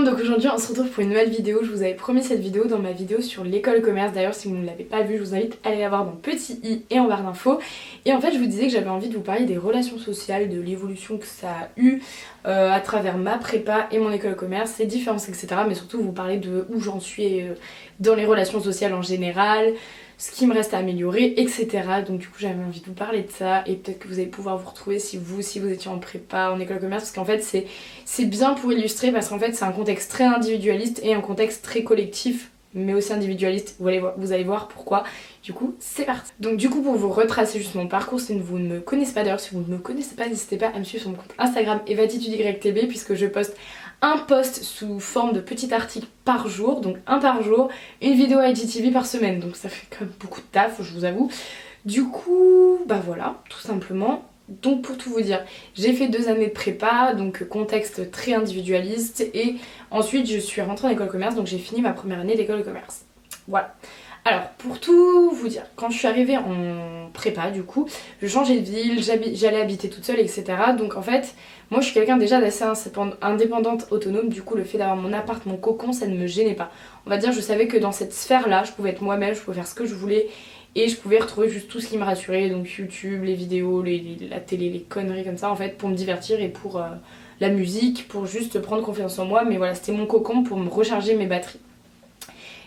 monde, donc aujourd'hui on se retrouve pour une nouvelle vidéo. Je vous avais promis cette vidéo dans ma vidéo sur l'école commerce. D'ailleurs si vous ne l'avez pas vue, je vous invite à aller la voir dans petit i et en barre d'infos. Et en fait je vous disais que j'avais envie de vous parler des relations sociales, de l'évolution que ça a eu à travers ma prépa et mon école commerce, ses différences etc. Mais surtout vous parler de où j'en suis dans les relations sociales en général, ce qui me reste à améliorer, etc. Donc du coup j'avais envie de vous parler de ça et peut-être que vous allez pouvoir vous retrouver si vous étiez en prépa, en école de commerce, parce qu'en fait c'est bien pour illustrer, parce qu'en fait c'est un contexte très individualiste et un contexte très collectif mais aussi individualiste. Vous allez voir pourquoi. Du coup c'est parti. Donc du coup pour vous retracer juste mon parcours, si vous ne me connaissez pas, d'ailleurs si vous ne me connaissez pas, n'hésitez pas à me suivre sur mon compte Instagram evatitudytb, puisque je poste un post sous forme de petit article par jour, donc un par jour, une vidéo IGTV par semaine, donc ça fait quand même beaucoup de taf, je vous avoue. Du coup, bah voilà, tout simplement. Donc pour tout vous dire, j'ai fait 2 années de prépa, donc contexte très individualiste, et ensuite je suis rentrée en école de commerce, donc j'ai fini ma première année d'école de commerce. Voilà. Alors pour tout vous dire, quand je suis arrivée en prépa du coup, je changeais de ville, j'allais habiter toute seule etc. Donc en fait, moi je suis quelqu'un déjà d'assez indépendante, autonome, du coup le fait d'avoir mon appart, mon cocon, ça ne me gênait pas. On va dire je savais que dans cette sphère là, je pouvais être moi-même, je pouvais faire ce que je voulais et je pouvais retrouver juste tout ce qui me rassurait, donc YouTube, les vidéos, la télé, les conneries comme ça en fait, pour me divertir et pour la musique, pour juste prendre confiance en moi, mais voilà c'était mon cocon pour me recharger mes batteries.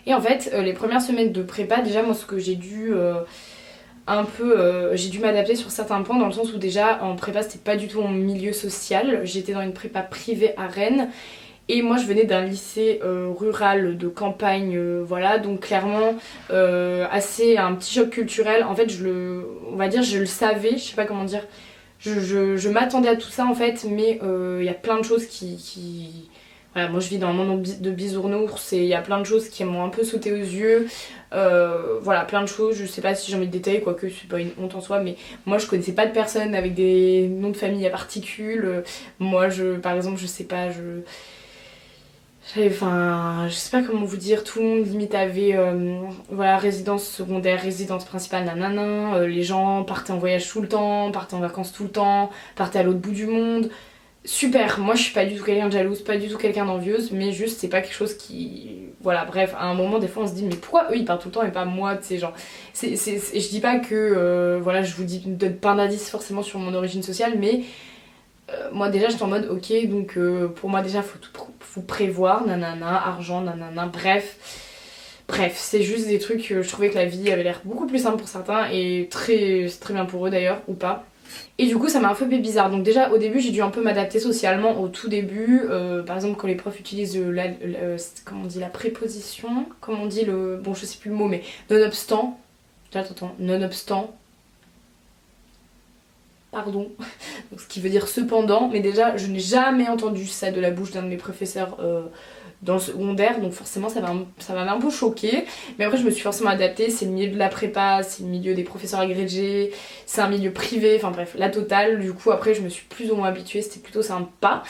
Et en fait, les premières semaines de prépa, déjà moi ce que j'ai dû j'ai dû m'adapter sur certains points, dans le sens où déjà en prépa c'était pas du tout mon milieu social. J'étais dans une prépa privée à Rennes et moi je venais d'un lycée rural de campagne, voilà, donc clairement assez un petit choc culturel. En fait on va dire je le savais, je sais pas comment dire, je m'attendais à tout ça en fait, mais il y a plein de choses qui... Voilà, moi je vis dans un monde de bisounours et il y a plein de choses qui m'ont un peu sauté aux yeux. Voilà, plein de choses, je sais pas si j'ai envie de détailler, quoique c'est pas une honte en soi, mais moi je connaissais pas de personnes avec des noms de famille à particules. Moi par exemple, je sais pas, je sais pas comment vous dire, tout le monde limite avait voilà, résidence secondaire, résidence principale, nanana, les gens partaient en voyage tout le temps, partaient en vacances tout le temps, partaient à l'autre bout du monde. Super, moi je suis pas du tout quelqu'un de jalouse, pas du tout quelqu'un d'envieuse, mais juste c'est pas quelque chose qui... Voilà, bref, à un moment des fois on se dit mais pourquoi eux ils partent tout le temps et pas moi, tu sais, genre... Je dis pas que, voilà, je vous donne pas d'indice forcément sur mon origine sociale, mais moi déjà j'étais en mode ok, donc pour moi déjà faut prévoir, nanana, argent, nanana, bref, c'est juste des trucs, je trouvais que la vie avait l'air beaucoup plus simple pour certains et c'est très bien pour eux d'ailleurs, ou pas. Et du coup ça m'a un peu fait bizarre, donc déjà au début j'ai dû un peu m'adapter socialement au tout début, par exemple quand les profs utilisent comment on dit, la préposition, comment on dit le... bon je sais plus le mot mais nonobstant, attends, nonobstant, pardon, donc, ce qui veut dire cependant, mais déjà je n'ai jamais entendu ça de la bouche d'un de mes professeurs dans le secondaire, donc forcément ça m'avait un peu choquée, mais après je me suis forcément adaptée, c'est le milieu de la prépa, c'est le milieu des professeurs agrégés, c'est un milieu privé, enfin bref, la totale, du coup après je me suis plus ou moins habituée, c'était plutôt sympa.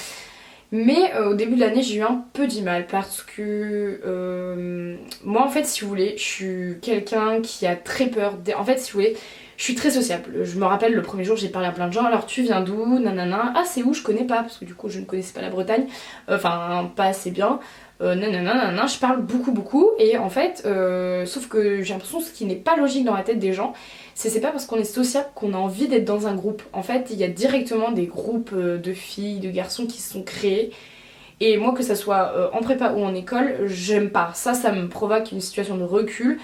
Mais au début de l'année j'ai eu un peu du mal parce que moi en fait si vous voulez je suis quelqu'un qui a très peur, en fait si vous voulez je suis très sociable. Je me rappelle le premier jour j'ai parlé à plein de gens, alors tu viens d'où, nanana, ah c'est où, je connais pas parce que du coup je ne connaissais pas la Bretagne, enfin pas assez bien, nanana, je parle beaucoup et en fait sauf que j'ai l'impression ce qui n'est pas logique dans la tête des gens, c'est pas parce qu'on est sociable qu'on a envie d'être dans un groupe. En fait il y a directement des groupes de filles, de garçons qui se sont créés. Et moi que ça soit en prépa ou en école, j'aime pas. Ça me provoque une situation de recul.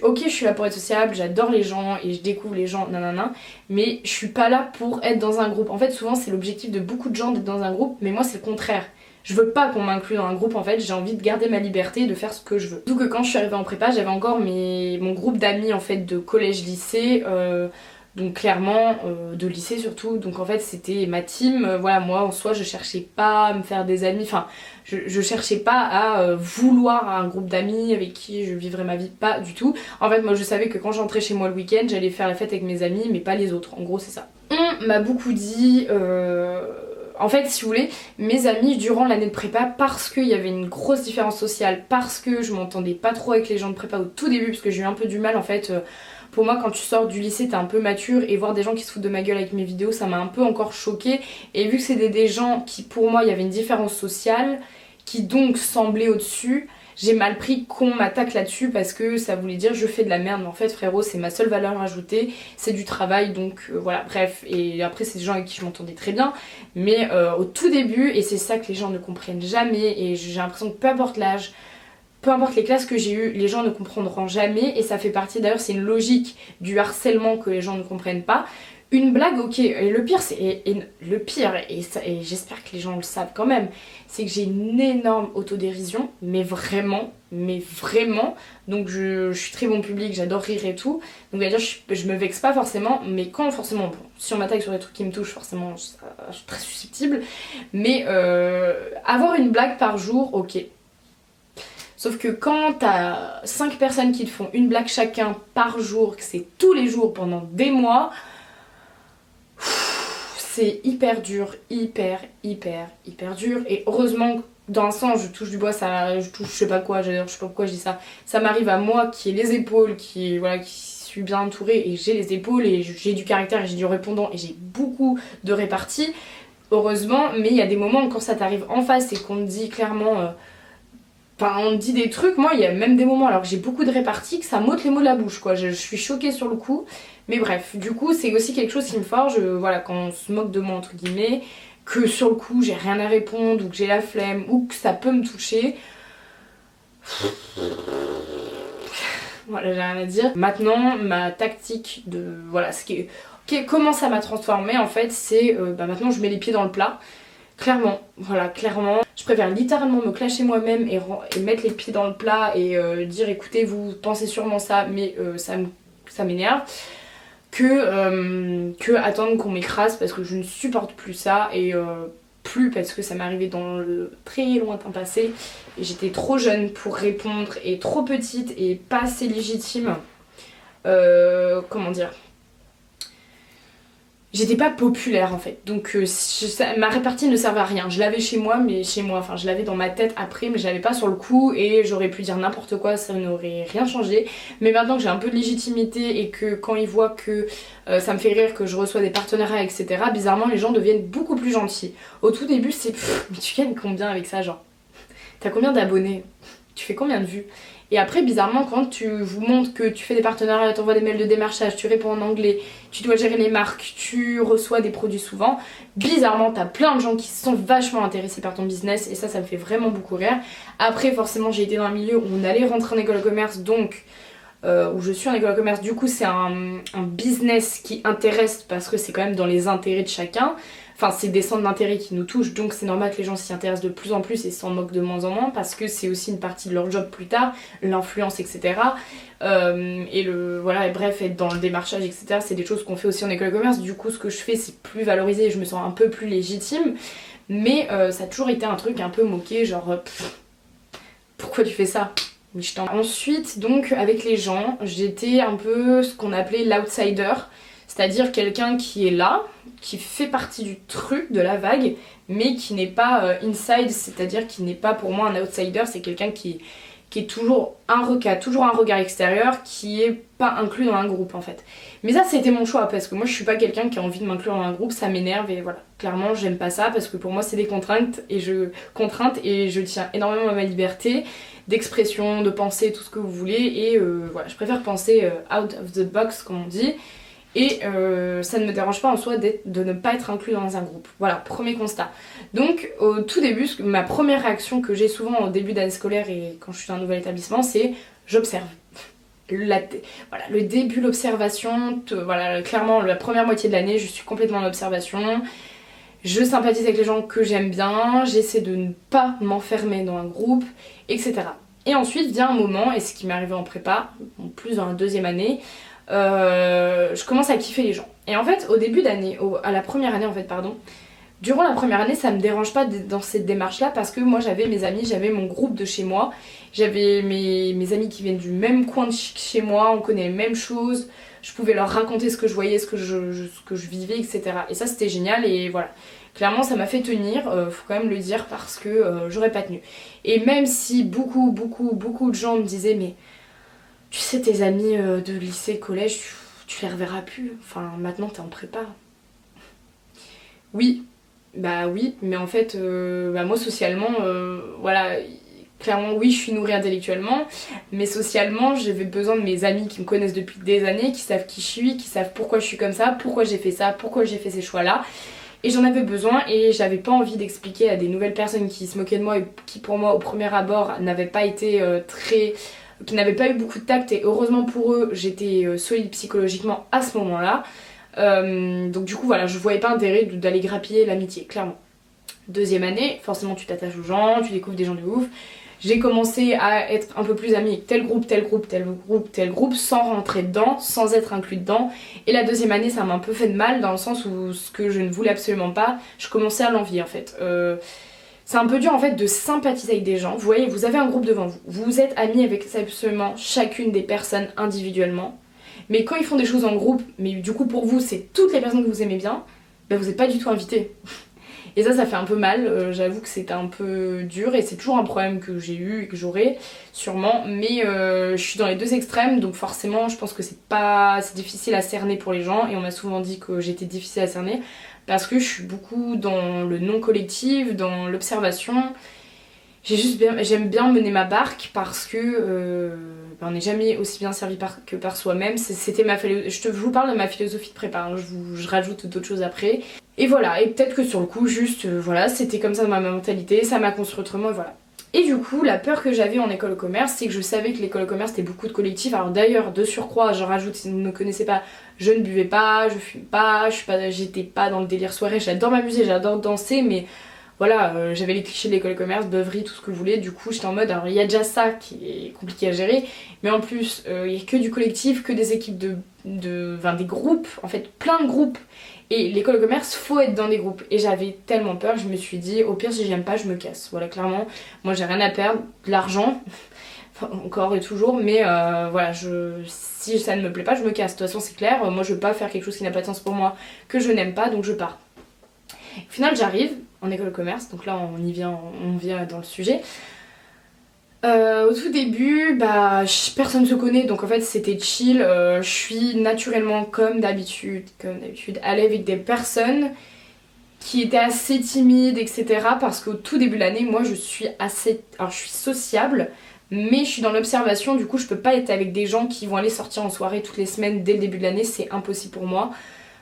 Ok, je suis là pour être sociable, j'adore les gens et je découvre les gens, nanana, mais je suis pas là pour être dans un groupe. En fait, souvent c'est l'objectif de beaucoup de gens d'être dans un groupe, mais moi c'est le contraire. Je veux pas qu'on m'inclue dans un groupe en fait, j'ai envie de garder ma liberté et de faire ce que je veux. Surtout que quand je suis arrivée en prépa, j'avais encore mon groupe d'amis en fait de collège-lycée. Donc clairement de lycée surtout, donc en fait c'était ma team, voilà, moi en soi je cherchais pas à me faire des amis, enfin je cherchais pas à vouloir un groupe d'amis avec qui je vivrais ma vie, pas du tout. En fait moi je savais que quand j'entrais chez moi le week-end j'allais faire la fête avec mes amis mais pas les autres, en gros c'est ça. On m'a beaucoup dit... En fait, si vous voulez, mes amis durant l'année de prépa, parce qu'il y avait une grosse différence sociale, parce que je m'entendais pas trop avec les gens de prépa au tout début, parce que j'ai eu un peu du mal en fait. Pour moi, quand tu sors du lycée, t'es un peu mature et voir des gens qui se foutent de ma gueule avec mes vidéos, ça m'a un peu encore choquée. Et vu que c'était des gens qui, pour moi, il y avait une différence sociale, qui donc semblait au-dessus, j'ai mal pris qu'on m'attaque là-dessus parce que ça voulait dire je fais de la merde, mais en fait frérot c'est ma seule valeur ajoutée, c'est du travail, donc voilà, bref. Et après c'est des gens avec qui je m'entendais très bien, mais au tout début, et c'est ça que les gens ne comprennent jamais, et j'ai l'impression que peu importe l'âge, peu importe les classes que j'ai eues, les gens ne comprendront jamais, et ça fait partie, d'ailleurs c'est une logique du harcèlement que les gens ne comprennent pas. Une blague, ok, et le pire, et j'espère que les gens le savent quand même, c'est que j'ai une énorme autodérision, mais vraiment, donc je suis très bon public, j'adore rire et tout, donc d'ailleurs je me vexe pas forcément, mais quand forcément, bon, si on m'attaque sur des trucs qui me touchent, forcément je suis très susceptible, mais avoir une blague par jour, ok. Sauf que quand t'as 5 personnes qui te font une blague chacun par jour, que c'est tous les jours pendant des mois, c'est hyper dur, hyper dur. Et heureusement, dans un sens, je touche du bois, je touche je sais pas quoi, je sais pas pourquoi je dis ça. Ça m'arrive à moi qui ai les épaules, qui suis bien entourée, et j'ai les épaules, et j'ai du caractère, et j'ai du répondant, et j'ai beaucoup de répartie. Heureusement, mais il y a des moments où quand ça t'arrive en face et qu'on te dit clairement... Enfin, on dit des trucs, moi il y a même des moments alors que j'ai beaucoup de réparties que ça m'ôte les mots de la bouche quoi, je suis choquée sur le coup, mais bref, du coup c'est aussi quelque chose qui me forge, voilà, quand on se moque de moi entre guillemets, que sur le coup j'ai rien à répondre ou que j'ai la flemme ou que ça peut me toucher, voilà, j'ai rien à dire. Maintenant ma tactique de, voilà, comment ça m'a transformée en fait, c'est maintenant je mets les pieds dans le plat. Clairement, voilà, clairement. Je préfère littéralement me clasher moi-même et mettre les pieds dans le plat et dire écoutez, vous pensez sûrement ça, mais ça m'énerve, que attendre qu'on m'écrase parce que je ne supporte plus ça, et plus parce que ça m'est arrivé dans le très lointain passé. Et j'étais trop jeune pour répondre et trop petite et pas assez légitime. Comment dire ? J'étais pas populaire en fait, donc ma répartie ne servait à rien. Je l'avais chez moi, enfin je l'avais dans ma tête après, mais je l'avais pas sur le coup, et j'aurais pu dire n'importe quoi, ça n'aurait rien changé. Mais maintenant que j'ai un peu de légitimité et que quand ils voient que ça me fait rire, que je reçois des partenariats, etc., bizarrement les gens deviennent beaucoup plus gentils. Au tout début c'est mais tu gagnes combien avec ça, genre t'as combien d'abonnés, tu fais combien de vues? Et après, bizarrement, quand tu vous montres que tu fais des partenariats, t'envoies des mails de démarchage, tu réponds en anglais, tu dois gérer les marques, tu reçois des produits souvent, bizarrement, t'as plein de gens qui sont vachement intéressés par ton business, et ça me fait vraiment beaucoup rire. Après, forcément, j'ai été dans un milieu où on allait rentrer en école de commerce, donc... où je suis en école de commerce, du coup c'est un business qui intéresse parce que c'est quand même dans les intérêts de chacun. Enfin, c'est des centres d'intérêt qui nous touchent, donc c'est normal que les gens s'y intéressent de plus en plus et s'en moquent de moins en moins parce que c'est aussi une partie de leur job plus tard, l'influence, etc. Voilà, et bref, être dans le démarchage, etc. C'est des choses qu'on fait aussi en école de commerce. Du coup, ce que je fais, c'est plus valorisé et je me sens un peu plus légitime. Mais ça a toujours été un truc un peu moqué, genre pourquoi tu fais ça? Ensuite, donc, avec les gens, j'étais un peu ce qu'on appelait l'outsider, c'est-à-dire quelqu'un qui est là, qui fait partie du truc, de la vague, mais qui n'est pas inside, c'est-à-dire qui n'est pas pour moi un outsider, c'est quelqu'un qui est toujours qui a toujours un regard extérieur, qui est pas inclus dans un groupe en fait. Mais ça c'était mon choix, parce que moi je suis pas quelqu'un qui a envie de m'inclure dans un groupe, ça m'énerve, et voilà. Clairement j'aime pas ça, parce que pour moi c'est des contraintes, et je tiens énormément à ma liberté d'expression, de penser, tout ce que vous voulez, et voilà, je préfère penser out of the box comme on dit. Et ça ne me dérange pas en soi de ne pas être inclus dans un groupe. Voilà, premier constat. Donc au tout début, ma première réaction que j'ai souvent au début d'année scolaire et quand je suis dans un nouvel établissement, c'est j'observe. Voilà, le début, l'observation, voilà, clairement la première moitié de l'année, je suis complètement en observation. Je sympathise avec les gens que j'aime bien, j'essaie de ne pas m'enfermer dans un groupe, etc. Et ensuite vient un moment, et ce qui m'est arrivé en prépa, en plus dans la deuxième année, je commence à kiffer les gens. Et en fait, au début d'année, à la première année en fait, pardon, durant la première année, ça me dérange pas dans cette démarche-là parce que moi j'avais mes amis, j'avais mon groupe de chez moi, j'avais mes amis qui viennent du même coin de chez moi, on connaît les mêmes choses, je pouvais leur raconter ce que je voyais, ce que je vivais, etc. Et ça c'était génial, et voilà. Clairement ça m'a fait tenir, faut quand même le dire, parce que j'aurais pas tenu. Et même si beaucoup de gens me disaient mais tu sais tes amis de lycée, collège, tu les reverras plus, enfin maintenant t'es en prépa. Oui, Bah oui, mais en fait, bah moi socialement, voilà, clairement oui, je suis nourrie intellectuellement, mais socialement, j'avais besoin de mes amis qui me connaissent depuis des années, qui savent qui je suis, qui savent pourquoi je suis comme ça, pourquoi j'ai fait ça, pourquoi j'ai fait ces choix-là. Et j'en avais besoin et j'avais pas envie d'expliquer à des nouvelles personnes qui se moquaient de moi et qui pour moi au premier abord n'avaient pas été qui n'avaient pas eu beaucoup de tact, et heureusement pour eux j'étais solide psychologiquement à ce moment-là. Donc du coup voilà, je voyais pas intérêt d'aller grappiller l'amitié, clairement. Deuxième année, forcément tu t'attaches aux gens, tu découvres des gens de ouf. J'ai commencé à être un peu plus amie avec tel groupe, tel groupe, tel groupe, tel groupe, sans rentrer dedans, sans être inclus dedans. Et la deuxième année, ça m'a un peu fait de mal, dans le sens où ce que je ne voulais absolument pas, je commençais à l'envier en fait. C'est un peu dur en fait de sympathiser avec des gens. Vous voyez, vous avez un groupe devant vous, vous êtes amis avec absolument chacune des personnes individuellement. Mais quand ils font des choses en groupe, mais du coup pour vous c'est toutes les personnes que vous aimez bien, ben vous n'êtes pas du tout invité. Et ça fait un peu mal, j'avoue que c'était un peu dur et c'est toujours un problème que j'ai eu et que j'aurai sûrement, mais je suis dans les deux extrêmes, donc forcément je pense que c'est difficile à cerner pour les gens, et on m'a souvent dit que j'étais difficile à cerner parce que je suis beaucoup dans le non collectif, dans l'observation. J'aime bien mener ma barque parce que on n'est jamais aussi bien servi que par soi-même. C'était je vous parle de ma philosophie de prépa, hein. Je rajoute d'autres choses après. Et voilà, et peut-être que sur le coup, juste, voilà, c'était comme ça ma mentalité, ça m'a construit autrement, et voilà. Et du coup, la peur que j'avais en école de commerce, c'est que je savais que l'école de commerce c'était beaucoup de collectifs. Alors d'ailleurs, de surcroît, je rajoute, si vous ne me connaissez pas, je ne buvais pas, je fume pas, j'étais pas dans le délire soirée, j'adore m'amuser, j'adore danser, mais voilà, j'avais les clichés de l'école de commerce, beuverie, tout ce que vous voulez, du coup j'étais en mode, alors il y a déjà ça qui est compliqué à gérer, mais en plus, il n'y a que du collectif, que des équipes enfin des groupes, en fait plein de groupes. Et l'école de commerce, faut être dans des groupes. Et j'avais tellement peur, je me suis dit, au pire, si j'aime pas, je me casse. Voilà, clairement, moi j'ai rien à perdre, de l'argent, enfin, encore et toujours, mais voilà, si ça ne me plaît pas, je me casse. De toute façon, c'est clair, moi je veux pas faire quelque chose qui n'a pas de sens pour moi, que je n'aime pas, donc je pars. Au final, j'arrive en école de commerce, donc là on vient dans le sujet. Au tout début, bah, personne se connaît, donc en fait c'était chill. Je suis naturellement comme d'habitude, allée avec des personnes qui étaient assez timides, etc. Parce qu'au tout début de l'année, moi je suis alors je suis sociable, mais je suis dans l'observation, du coup je peux pas être avec des gens qui vont aller sortir en soirée toutes les semaines dès le début de l'année, c'est impossible pour moi.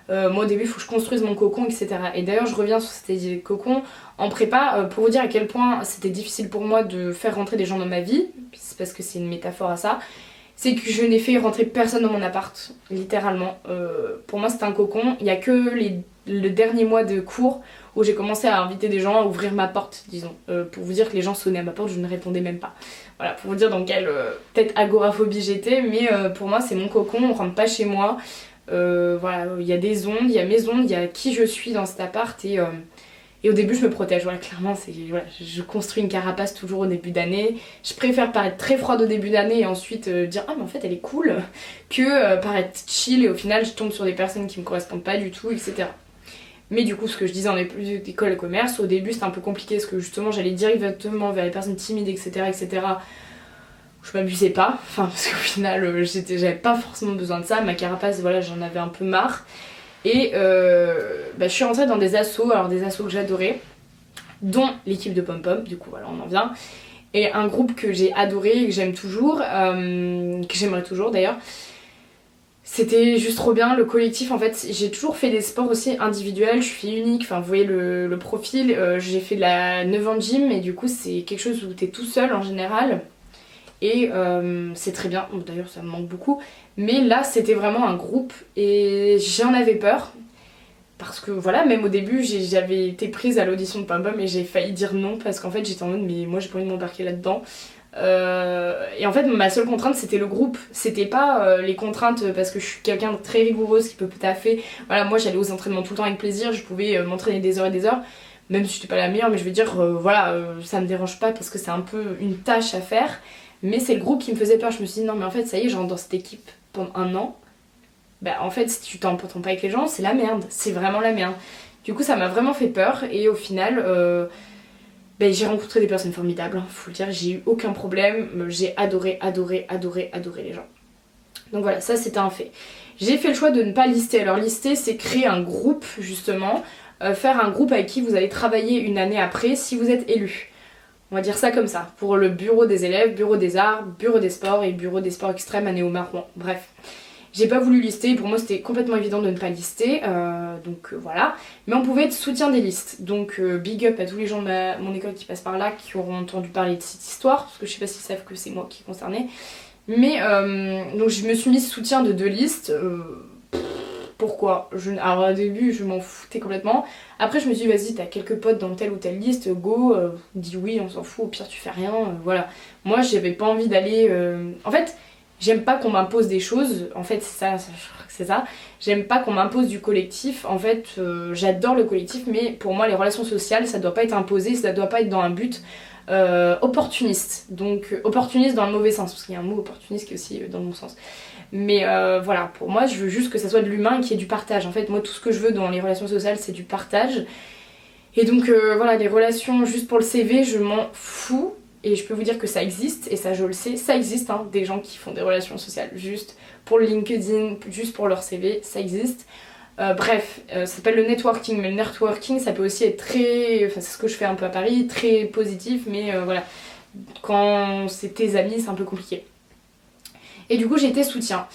Moi au début il faut que je construise mon cocon, etc. Et d'ailleurs je reviens sur cette idée de cocon en prépa pour vous dire à quel point c'était difficile pour moi de faire rentrer des gens dans ma vie, c'est parce que c'est une métaphore à ça. C'est que je n'ai fait rentrer personne dans mon appart, littéralement. Pour moi c'était un cocon, il n'y a que le dernier mois de cours où j'ai commencé à inviter des gens à ouvrir ma porte, disons. Pour vous dire que les gens sonnaient à ma porte, je ne répondais même pas. Voilà, pour vous dire dans quelle peut-être agoraphobie j'étais, mais pour moi c'est mon cocon, on rentre pas chez moi. Voilà, il y a des ondes, il y a mes ondes, il y a qui je suis dans cet appart, et au début je me protège, voilà, clairement voilà, je construis une carapace toujours au début d'année. Je préfère paraître très froide au début d'année et ensuite dire ah mais en fait elle est cool, que paraître chill et au final je tombe sur des personnes qui me correspondent pas du tout, etc. Mais du coup ce que je disais en école de commerce, au début c'était un peu compliqué parce que justement j'allais directement vers les personnes timides, etc. Je m'abusais pas, enfin parce qu'au final j'avais pas forcément besoin de ça, ma carapace voilà j'en avais un peu marre. Et je suis rentrée dans des assos, alors des assos que j'adorais, dont l'équipe de Pom Pom, du coup voilà on en vient. Et un groupe que j'ai adoré et que j'aime toujours, que j'aimerais toujours d'ailleurs. C'était juste trop bien, le collectif en fait, j'ai toujours fait des sports aussi individuels, je suis unique, enfin vous voyez le profil, j'ai fait de la 9 ans de gym et du coup c'est quelque chose où t'es tout seul en général. Et c'est très bien, d'ailleurs ça me manque beaucoup, mais là c'était vraiment un groupe et j'en avais peur parce que voilà, même au début j'avais été prise à l'audition de Pom Pom et j'ai failli dire non parce qu'en fait j'étais en mode mais moi j'ai pas envie de m'embarquer là-dedans. Et en fait ma seule contrainte c'était le groupe, c'était pas les contraintes parce que je suis quelqu'un de très rigoureuse qui peut taffer. Voilà, moi j'allais aux entraînements tout le temps avec plaisir, je pouvais m'entraîner des heures et des heures, même si j'étais pas la meilleure, mais je veux dire voilà, ça me dérange pas parce que c'est un peu une tâche à faire. Mais c'est le groupe qui me faisait peur, je me suis dit non mais en fait ça y est, je rentre dans cette équipe pendant un an. Bah en fait si tu t'entends pas avec les gens, c'est la merde, c'est vraiment la merde. Du coup ça m'a vraiment fait peur et au final j'ai rencontré des personnes formidables, hein, faut le dire, j'ai eu aucun problème, j'ai adoré les gens. Donc voilà, ça c'était un fait. J'ai fait le choix de ne pas lister, alors lister c'est créer un groupe justement. faire un groupe avec qui vous allez travailler une année après si vous êtes élu. On va dire ça comme ça, pour le bureau des élèves, bureau des arts, bureau des sports et bureau des sports extrêmes à Néo-Marouan. Bref, j'ai pas voulu lister, pour moi c'était complètement évident de ne pas lister, donc voilà. Mais on pouvait être soutien des listes, donc big up à tous les gens de mon école qui passent par là, qui auront entendu parler de cette histoire, parce que je sais pas s'ils savent que c'est moi qui est concernée. Mais donc je me suis mise soutien de 2 listes. Pourquoi Alors au début je m'en foutais complètement. Après je me suis dit vas-y, t'as quelques potes dans telle ou telle liste, go, dis oui, on s'en fout, au pire tu fais rien, voilà. Moi j'avais pas envie d'aller... En fait j'aime pas qu'on m'impose des choses, en fait c'est ça. J'aime pas qu'on m'impose du collectif, en fait j'adore le collectif, mais pour moi les relations sociales ça doit pas être imposé, ça doit pas être dans un but opportuniste. Donc opportuniste dans le mauvais sens, parce qu'il y a un mot opportuniste qui est aussi dans le bon sens. Mais voilà, pour moi je veux juste que ça soit de l'humain et qu'il y ait du partage. En fait moi tout ce que je veux dans les relations sociales c'est du partage. Et donc voilà, les relations juste pour le CV je m'en fous. Et je peux vous dire que ça existe, et ça je le sais, ça existe hein, des gens qui font des relations sociales juste pour le LinkedIn, juste pour leur CV, ça existe. Bref, ça s'appelle le networking, mais le networking ça peut aussi être très, enfin c'est ce que je fais un peu à Paris, très positif, mais voilà, quand c'est tes amis c'est un peu compliqué. Et du coup j'ai été soutien.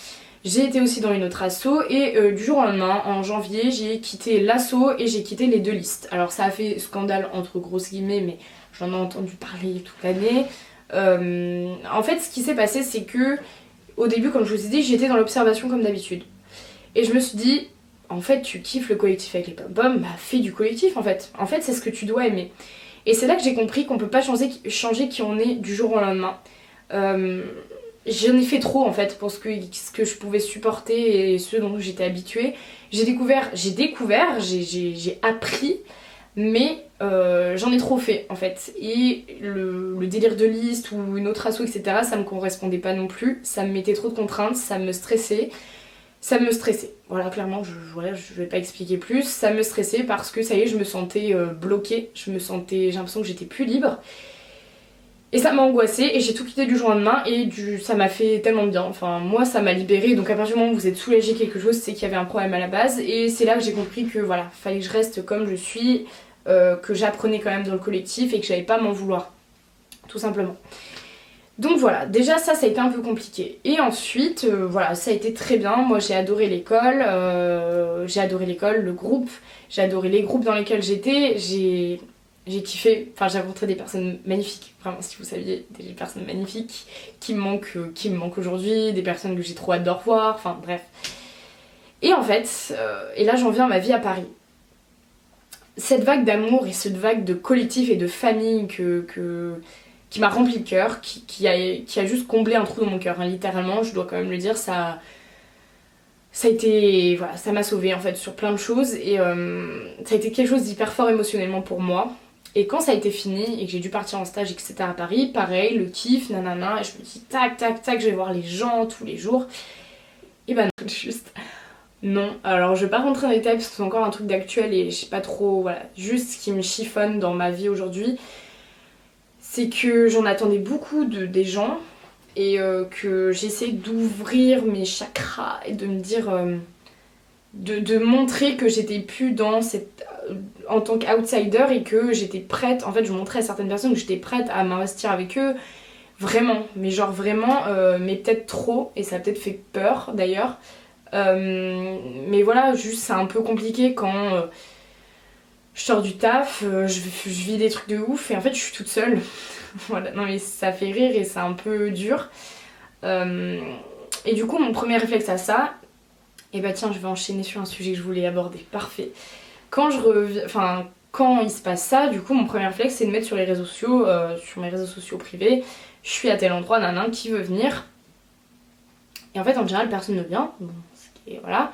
J'ai été aussi dans une autre asso et du jour au lendemain, en janvier, j'ai quitté l'asso et j'ai quitté les 2 listes. Alors ça a fait scandale entre grosses guillemets, mais j'en ai entendu parler toute l'année. En fait ce qui s'est passé c'est que au début comme je vous ai dit j'étais dans l'observation comme d'habitude. Et je me suis dit en fait tu kiffes le collectif avec les pom-pom, bah fais du collectif en fait. En fait c'est ce que tu dois aimer. Et c'est là que j'ai compris qu'on peut pas changer qui on est du jour au lendemain. J'en ai fait trop en fait pour ce que je pouvais supporter et ce dont j'étais habituée. J'ai découvert, j'ai appris, mais j'en ai trop fait en fait. Et le délire de liste ou une autre asso etc, ça me correspondait pas non plus. Ça me mettait trop de contraintes, ça me stressait. Voilà, clairement, je vais pas expliquer plus. Ça me stressait parce que ça y est, je me sentais bloquée. J'ai l'impression que j'étais plus libre. Et ça m'a angoissée et j'ai tout quitté du jour au lendemain et ça m'a fait tellement de bien. Enfin, moi ça m'a libérée, donc à partir du moment où vous êtes soulagé quelque chose, c'est qu'il y avait un problème à la base. Et c'est là que j'ai compris que voilà, fallait que je reste comme je suis, que j'apprenais quand même dans le collectif et que j'allais pas m'en vouloir. Tout simplement. Donc voilà, déjà ça a été un peu compliqué. Et ensuite, voilà, ça a été très bien. Moi j'ai adoré l'école, le groupe, j'ai adoré les groupes dans lesquels j'étais, j'ai kiffé, enfin j'ai rencontré des personnes magnifiques, vraiment si vous saviez, des personnes magnifiques qui me manquent aujourd'hui, des personnes que j'ai trop hâte de revoir, enfin bref. Et en fait, et là j'en viens à ma vie à Paris. Cette vague d'amour et cette vague de collectif et de famille qui m'a rempli le cœur, qui a juste comblé un trou dans mon cœur, hein, littéralement, je dois quand même le dire, ça a été, voilà, ça m'a sauvée en fait sur plein de choses et ça a été quelque chose d'hyper fort émotionnellement pour moi. Et quand ça a été fini et que j'ai dû partir en stage etc à Paris, pareil, le kiff, nanana, et je me dis tac tac tac, je vais voir les gens tous les jours. Et ben non, juste non. Alors je vais pas rentrer dans les détails parce que c'est encore un truc d'actuel et je sais pas trop, voilà, juste ce qui me chiffonne dans ma vie aujourd'hui, c'est que j'en attendais beaucoup des gens et que j'essaie d'ouvrir mes chakras et de me dire... de montrer que j'étais plus dans cette... en tant qu'outsider et que j'étais prête, en fait je montrais à certaines personnes que j'étais prête à m'investir avec eux, vraiment, mais genre vraiment, mais peut-être trop, et ça a peut-être fait peur d'ailleurs, mais voilà, juste c'est un peu compliqué quand je sors du taf, je vis des trucs de ouf et en fait je suis toute seule, voilà, non mais ça fait rire et c'est un peu dur, et du coup mon premier réflexe à ça, et bah tiens je vais enchaîner sur un sujet que je voulais aborder, parfait. Quand il se passe ça, du coup mon premier réflexe c'est de mettre sur les réseaux sociaux, sur mes réseaux sociaux privés, je suis à tel endroit, nanan, qui veut venir. Et en fait en général personne ne vient, bon, voilà.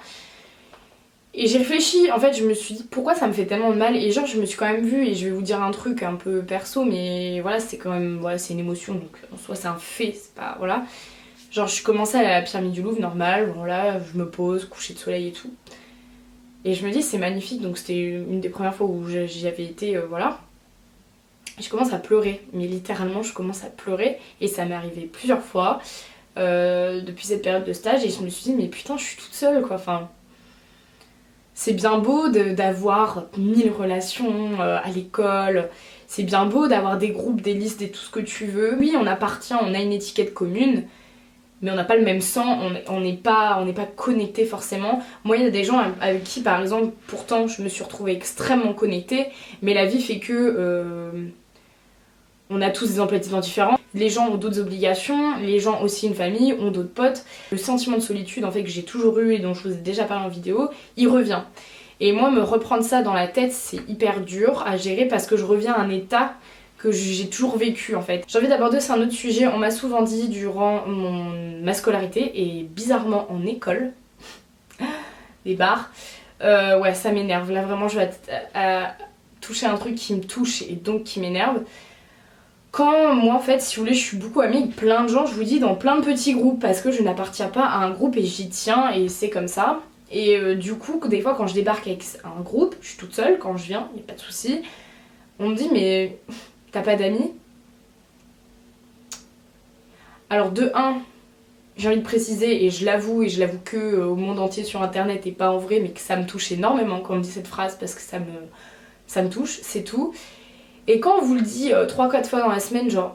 Et j'ai réfléchi, en fait je me suis dit pourquoi ça me fait tellement de mal, et genre je me suis quand même vue, et je vais vous dire un truc un peu perso, mais voilà c'est quand même, voilà c'est une émotion, donc en soi c'est un fait, c'est pas, voilà. Genre je commençais à aller à la pyramide du Louvre, normal, voilà, je me pose, coucher de soleil et tout. Et je me dis c'est magnifique, donc c'était une des premières fois où j'y avais été, voilà. Et je commence à pleurer, mais littéralement je commence à pleurer, et ça m'est arrivé plusieurs fois depuis cette période de stage, et je me suis dit mais putain je suis toute seule quoi, enfin... C'est bien beau d'avoir 1000 relations à l'école, c'est bien beau d'avoir des groupes, des listes et tout ce que tu veux. Oui, on appartient, on a une étiquette commune, mais on n'a pas le même sang, on n'est pas connecté forcément. Moi, il y a des gens avec qui, par exemple, pourtant, je me suis retrouvée extrêmement connectée, mais la vie fait que on a tous des emplois de temps différents. Les gens ont d'autres obligations, les gens aussi une famille, ont d'autres potes. Le sentiment de solitude, en fait, que j'ai toujours eu et dont je vous ai déjà parlé en vidéo, il revient. Et moi, me reprendre ça dans la tête, c'est hyper dur à gérer parce que je reviens à un état que j'ai toujours vécu en fait. J'ai envie d'aborder, c'est un autre sujet, on m'a souvent dit durant ma scolarité et bizarrement en école, les bars, ouais ça m'énerve, là vraiment je vais toucher un truc qui me touche et donc qui m'énerve. Quand moi en fait, si vous voulez, je suis beaucoup amie avec plein de gens, je vous dis dans plein de petits groupes parce que je n'appartiens pas à un groupe et j'y tiens et c'est comme ça. Et du coup, des fois quand je débarque avec un groupe, je suis toute seule, quand je viens, il n'y a pas de souci, on me dit mais t'as pas d'amis? Alors de 1, j'ai envie de préciser et je l'avoue que au monde entier sur internet et pas en vrai, mais que ça me touche énormément quand on me dit cette phrase parce que ça me touche, c'est tout. Et quand on vous le dit 3-4 fois dans la semaine, genre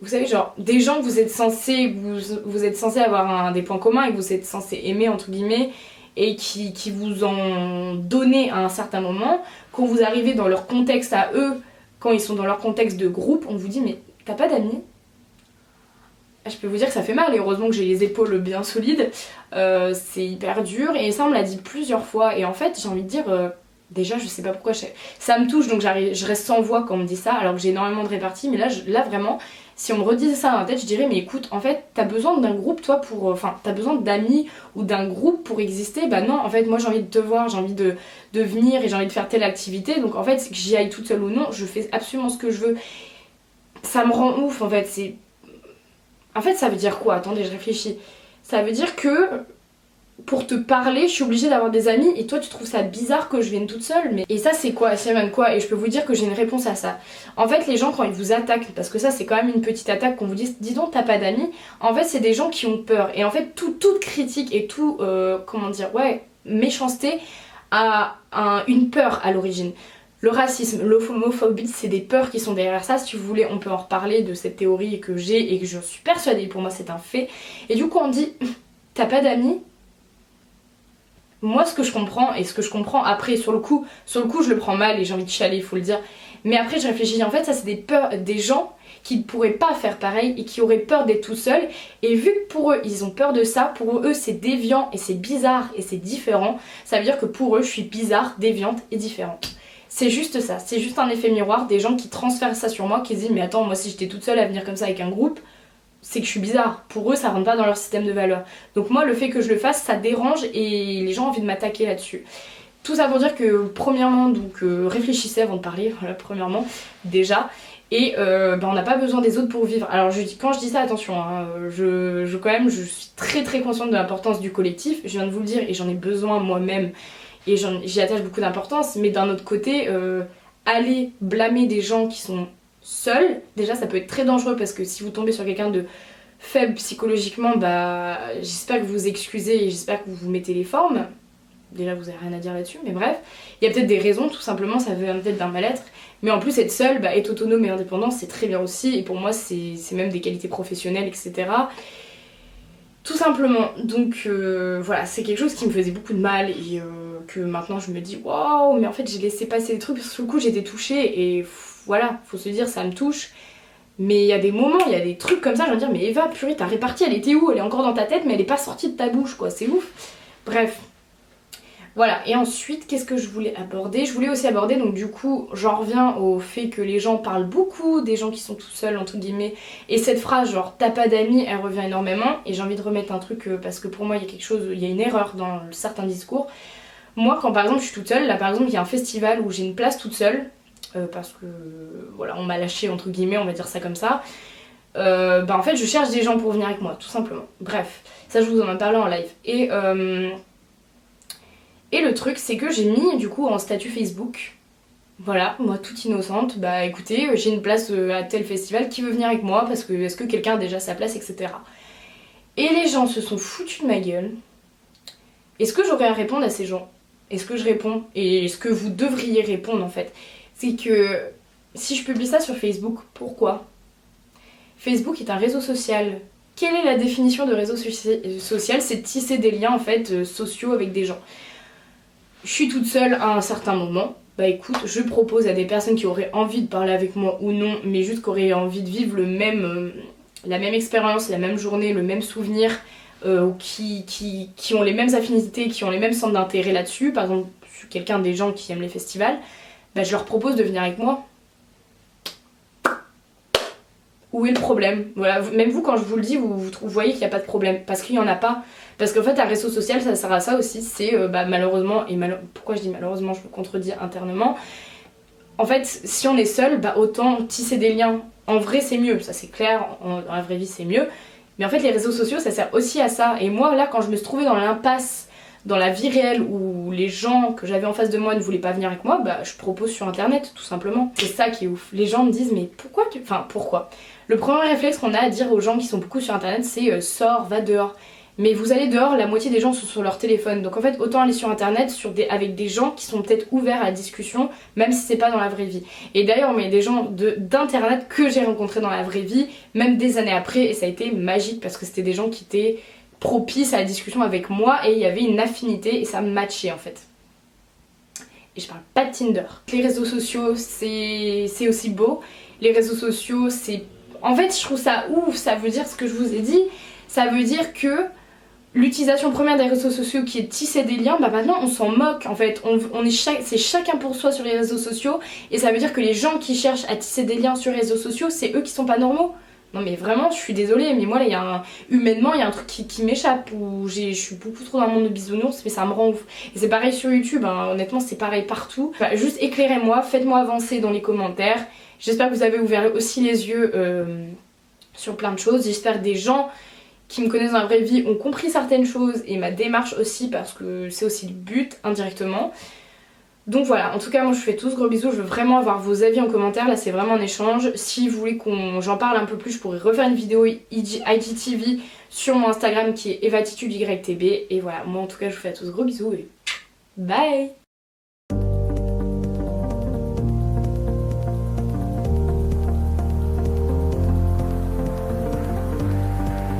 vous savez, genre des gens que vous êtes censés avoir des points communs et que vous êtes censés aimer entre guillemets et qui vous ont donné à un certain moment, quand vous arrivez dans leur contexte à eux, quand ils sont dans leur contexte de groupe, on vous dit mais t'as pas d'amis? Je peux vous dire que ça fait mal et heureusement que j'ai les épaules bien solides, c'est hyper dur et ça on me l'a dit plusieurs fois et en fait j'ai envie de dire déjà je sais pas pourquoi ça me touche donc je reste sans voix quand on me dit ça alors que j'ai énormément de répartie mais là vraiment si on me redisait ça dans la tête je dirais mais écoute en fait t'as besoin d'un groupe toi pour t'as besoin d'amis ou d'un groupe pour exister. Bah non en fait moi j'ai envie de te voir, j'ai envie de venir et j'ai envie de faire telle activité donc en fait que j'y aille toute seule ou non je fais absolument ce que je veux. Ça me rend ouf en fait ça veut dire quoi? Attendez je réfléchis. Ça veut dire que pour te parler, je suis obligée d'avoir des amis et toi tu trouves ça bizarre que je vienne toute seule mais... Et ça c'est quoi? Ça m'amène quoi? Et je peux vous dire que j'ai une réponse à ça. En fait les gens quand ils vous attaquent, parce que ça c'est quand même une petite attaque qu'on vous dit dis donc t'as pas d'amis, en fait c'est des gens qui ont peur et en fait toute critique et tout, méchanceté a une peur à l'origine. Le racisme, l'homophobie, c'est des peurs qui sont derrière ça. Si vous voulez, on peut en reparler de cette théorie que j'ai et que je suis persuadée, pour moi c'est un fait. Et du coup on dit t'as pas d'amis? Moi ce que je comprends et ce que je comprends après sur le coup je le prends mal et j'ai envie de chialer il faut le dire mais après je réfléchis en fait ça c'est des gens qui ne pourraient pas faire pareil et qui auraient peur d'être tout seuls et vu que pour eux ils ont peur de ça, pour eux c'est déviant et c'est bizarre et c'est différent, ça veut dire que pour eux je suis bizarre, déviante et différente. C'est juste ça, c'est juste un effet miroir des gens qui transfèrent ça sur moi qui se disent mais attends moi si j'étais toute seule à venir comme ça avec un groupe c'est que je suis bizarre. Pour eux, ça rentre pas dans leur système de valeurs. Donc moi, le fait que je le fasse, ça dérange et les gens ont envie de m'attaquer là-dessus. Tout ça pour dire que, premièrement, donc réfléchissez avant de parler, voilà, premièrement, déjà. Et on n'a pas besoin des autres pour vivre. Alors quand je dis ça, attention, hein, je suis très très consciente de l'importance du collectif. Je viens de vous le dire et j'en ai besoin moi-même. Et j'y attache beaucoup d'importance. Mais d'un autre côté, aller blâmer des gens qui sont seul, déjà ça peut être très dangereux parce que si vous tombez sur quelqu'un de faible psychologiquement, bah j'espère que vous vous excusez et j'espère que vous vous mettez les formes. Déjà vous avez rien à dire là-dessus, mais bref, il y a peut-être des raisons, tout simplement ça vient peut-être d'un mal-être, mais en plus être seul, bah, être autonome et indépendant c'est très bien aussi et pour moi c'est même des qualités professionnelles, etc. Tout simplement, donc voilà, c'est quelque chose qui me faisait beaucoup de mal et que maintenant je me dis waouh, mais en fait j'ai laissé passer des trucs parce que sur le coup j'étais touchée et voilà, faut se dire ça me touche. Mais il y a des moments, il y a des trucs comme ça, je vais me dire mais Eva, purée, ta répartie elle était où? Elle est encore dans ta tête mais elle est pas sortie de ta bouche quoi, c'est ouf. Bref. Voilà, et ensuite, qu'est-ce que je voulais aborder? Je voulais aussi aborder, donc du coup, j'en reviens au fait que les gens parlent beaucoup des gens qui sont tout seuls, entre guillemets, et cette phrase genre t'as pas d'amis, elle revient énormément, et j'ai envie de remettre un truc, parce que pour moi il y a quelque chose, il y a une erreur dans certains discours. Moi, quand par exemple je suis toute seule, là par exemple il y a un festival où j'ai une place toute seule, parce que voilà, on m'a lâché entre guillemets, on va dire ça comme ça, en fait je cherche des gens pour venir avec moi, tout simplement. Bref, ça je vous en ai parlé en live. Et le truc c'est que j'ai mis du coup en statut Facebook, voilà, moi toute innocente, bah écoutez, j'ai une place à tel festival, qui veut venir avec moi parce que est-ce que quelqu'un a déjà sa place, etc. Et les gens se sont foutus de ma gueule. est-ce que j'aurais à répondre à ces gens? Est-ce que je réponds? Et est-ce que vous devriez répondre en fait? C'est que si je publie ça sur Facebook, pourquoi? Facebook est un réseau social. Quelle est la définition de réseau social? C'est tisser des liens en fait sociaux avec des gens. Je suis toute seule à un certain moment. Bah écoute, je propose à des personnes qui auraient envie de parler avec moi ou non, mais juste qui auraient envie de vivre la même expérience, la même journée, le même souvenir, ou qui ont les mêmes affinités, qui ont les mêmes centres d'intérêt là-dessus. Par exemple, je suis quelqu'un des gens qui aiment les festivals, bah je leur propose de venir avec moi. Où est le problème? Voilà, même vous quand je vous le dis, vous voyez qu'il n'y a pas de problème, parce qu'il n'y en a pas. Parce qu'en fait un réseau social ça sert à ça aussi, c'est malheureusement, pourquoi je dis malheureusement, je me contredis internement, en fait si on est seul, bah autant tisser des liens. En vrai c'est mieux, ça c'est clair, dans la vraie vie c'est mieux, mais en fait les réseaux sociaux ça sert aussi à ça. Et moi là quand je me suis trouvée dans l'impasse dans la vie réelle où les gens que j'avais en face de moi ne voulaient pas venir avec moi, bah je propose sur internet tout simplement. C'est ça qui est ouf. Les gens me disent mais pourquoi pourquoi? Le premier réflexe qu'on a à dire aux gens qui sont beaucoup sur internet c'est sors, va dehors. Mais vous allez dehors, la moitié des gens sont sur leur téléphone. Donc en fait autant aller sur internet avec des gens qui sont peut-être ouverts à la discussion, même si c'est pas dans la vraie vie. Et d'ailleurs mais des gens d'internet que j'ai rencontrés dans la vraie vie, même des années après, et ça a été magique parce que c'était des gens qui étaient propices à la discussion avec moi et il y avait une affinité et ça matchait en fait. Et je parle pas de Tinder. Les réseaux sociaux c'est aussi beau. Les réseaux sociaux c'est... En fait je trouve ça ouf, ça veut dire ce que je vous ai dit. Ça veut dire que l'utilisation première des réseaux sociaux qui est tisser des liens, bah maintenant on s'en moque en fait. C'est chacun pour soi sur les réseaux sociaux et ça veut dire que les gens qui cherchent à tisser des liens sur les réseaux sociaux, c'est eux qui sont pas normaux. Non mais vraiment je suis désolée mais moi là humainement il y a un truc qui m'échappe où je suis beaucoup trop dans le monde de bisounours mais ça me rend ouf. Et c'est pareil sur YouTube hein, honnêtement c'est pareil partout. Enfin, juste éclairez-moi, faites-moi avancer dans les commentaires. J'espère que vous avez ouvert aussi les yeux sur plein de choses. J'espère que des gens qui me connaissent dans la vraie vie ont compris certaines choses et ma démarche aussi parce que c'est aussi le but indirectement. Donc voilà, en tout cas moi je vous fais tous gros bisous, je veux vraiment avoir vos avis en commentaire, là c'est vraiment un échange. Si vous voulez j'en parle un peu plus, je pourrais refaire une vidéo IGTV sur mon Instagram qui est evatitudeytb. Et voilà, moi en tout cas je vous fais tous gros bisous et bye.